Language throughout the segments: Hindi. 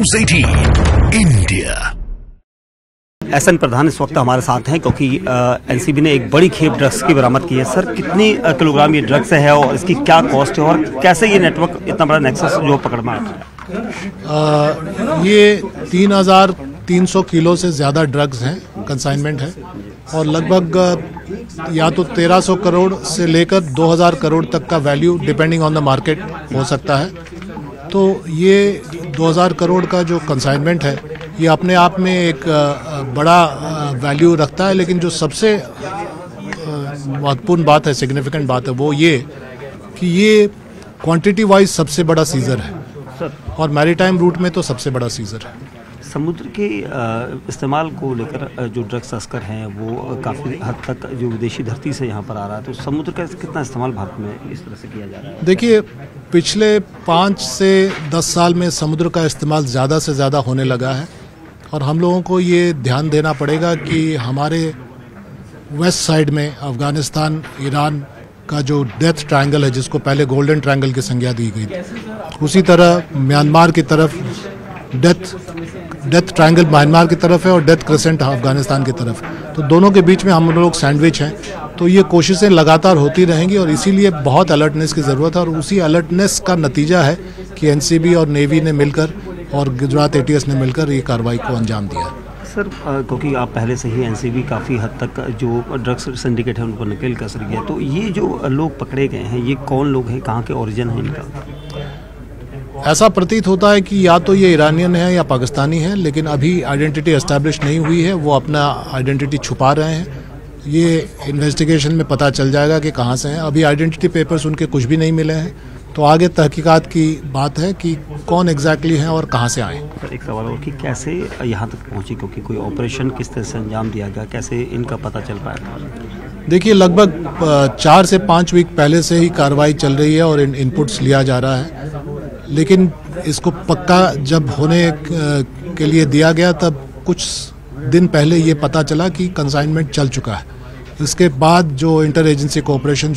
News 18 India. एसएन प्रधान इस वक्त हमारे साथ हैं क्योंकि एनसीबी ने एक बड़ी खेप ड्रग्स की बरामद की है। सर, कितनी किलोग्राम ये ड्रग्स है और इसकी क्या कॉस्ट है और कैसे ये नेटवर्क इतना बड़ा नेक्सस जो पकड़ में आता है? ये 3,300 किलो से ज़्यादा ड्रग्स हैं, कंसाइनमेंट है, और लगभग या तो 1,300 करोड़ से लेकर 2,000 करोड़ तक का value depending on the market हो सकता है। तो ये 2,000 करोड़ का जो कंसाइनमेंट है ये अपने आप में एक बड़ा वैल्यू रखता है, लेकिन जो सबसे महत्वपूर्ण बात है, सिग्निफिकेंट बात है, वो ये कि ये क्वांटिटी वाइज सबसे बड़ा सीजर है और मैरीटाइम रूट में तो सबसे बड़ा सीजर है। समुद्र के इस्तेमाल को लेकर जो ड्रग्स तस्कर हैं वो काफ़ी हद तक जो विदेशी धरती से यहाँ पर आ रहा है, तो समुद्र का कितना इस्तेमाल भारत में इस तरह से किया जा रहा है? देखिए, पिछले 5 से 10 साल में समुद्र का इस्तेमाल ज़्यादा से ज़्यादा होने लगा है और हम लोगों को ये ध्यान देना पड़ेगा कि हमारे वेस्ट साइड में अफ़गानिस्तान, ईरान का जो डेथ ट्रायंगल है, जिसको पहले गोल्डन ट्रायंगल की संज्ञा दी गई थी, उसी तरह म्यांमार की तरफ डेथ ट्रायंगल म्यांमार की तरफ है और डेथ क्रेसेंट अफगानिस्तान की तरफ। तो दोनों के बीच में हम लोग सैंडविच हैं। तो ये कोशिशें लगातार होती रहेंगी और इसीलिए बहुत अलर्टनेस की ज़रूरत है और उसी अलर्टनेस का नतीजा है कि एनसीबी और नेवी ने मिलकर और गुजरात एटीएस ने मिलकर ये कार्रवाई को अंजाम दिया। सर, क्योंकि आप पहले से ही एनसीबी काफ़ी हद तक जो ड्रग्स सिंडिकेट है उनको नकेल कस रही है, तो ये जो लोग पकड़े गए हैं ये कौन लोग हैं, कहाँ के ओरिजिन है इनका? ऐसा प्रतीत होता है कि या तो ये ईरानियन है या पाकिस्तानी है, लेकिन अभी आइडेंटिटी एस्टैब्लिश नहीं हुई है, वो अपना आइडेंटिटी छुपा रहे हैं। ये इन्वेस्टिगेशन में पता चल जाएगा कि कहाँ से हैं। अभी आइडेंटिटी पेपर्स उनके कुछ भी नहीं मिले हैं, तो आगे तहकीकात की बात है कि कौन एग्जैक्टली हैं और कहाँ से आए। एक सवाल और कि कैसे यहाँ तक पहुँची, क्योंकि कोई ऑपरेशन किस तरह से अंजाम दिया गया, कैसे इनका पता चल पाया? देखिए, लगभग 4 से 5 वीक पहले से ही कार्रवाई चल रही है और इनपुट्स लिया जा रहा है, लेकिन इसको पक्का जब होने के लिए दिया गया तब कुछ दिन पहले ये पता चला कि कंसाइनमेंट चल चुका है। इसके बाद जो इंटर एजेंसी कोऑपरेशन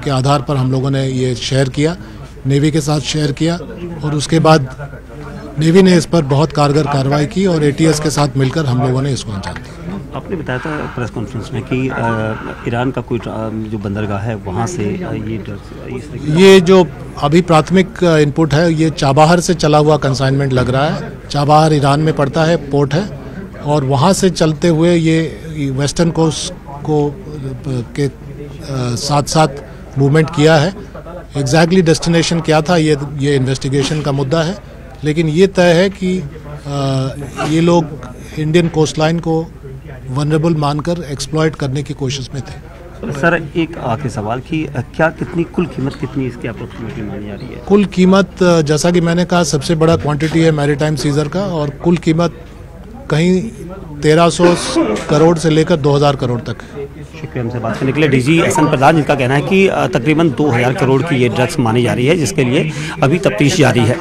के आधार पर हम लोगों ने ये शेयर किया, नेवी के साथ शेयर किया और उसके बाद नेवी ने इस पर बहुत कारगर कार्रवाई की और एटीएस के साथ मिलकर हम लोगों ने इसको अंजाम दिया। आपने बताया था प्रेस कॉन्फ्रेंस में कि ईरान का कोई जो बंदरगाह है वहाँ से ये ड्रग्स, ये जो अभी प्राथमिक इनपुट है, ये चाबाहर से चला हुआ कंसाइनमेंट लग रहा है। चाबाहर ईरान में पड़ता है, पोर्ट है, और वहाँ से चलते हुए ये वेस्टर्न कोस्ट को के साथ साथ मूवमेंट किया है। एग्जैक्टली डेस्टिनेशन क्या था ये इन्वेस्टिगेशन का मुद्दा है, लेकिन ये तय है कि ये लोग इंडियन कोस्ट लाइन को वनरेबल मानकर एक्सप्लॉइट करने की कोशिश में थे। सर, एक आखिरी सवाल कि क्या कितनी कुल कीमत कितनी इसकी अप्रोक्सीमेटली मानी जा रही है? कुल कीमत, जैसा कि मैंने कहा, सबसे बड़ा क्वांटिटी है मैरीटाइम सीजर का और कुल कीमत कहीं 1,300 करोड़ से लेकर 2,000 करोड़ तक है। शुक्रिया हमसे बात करने के लिए। डीजी एसएन प्रधान, जिनका कहना है कि तकरीबन 2,000 करोड़ की ये ड्रग्स मानी जा रही है, जिसके लिए अभी तफ्तीश जारी है।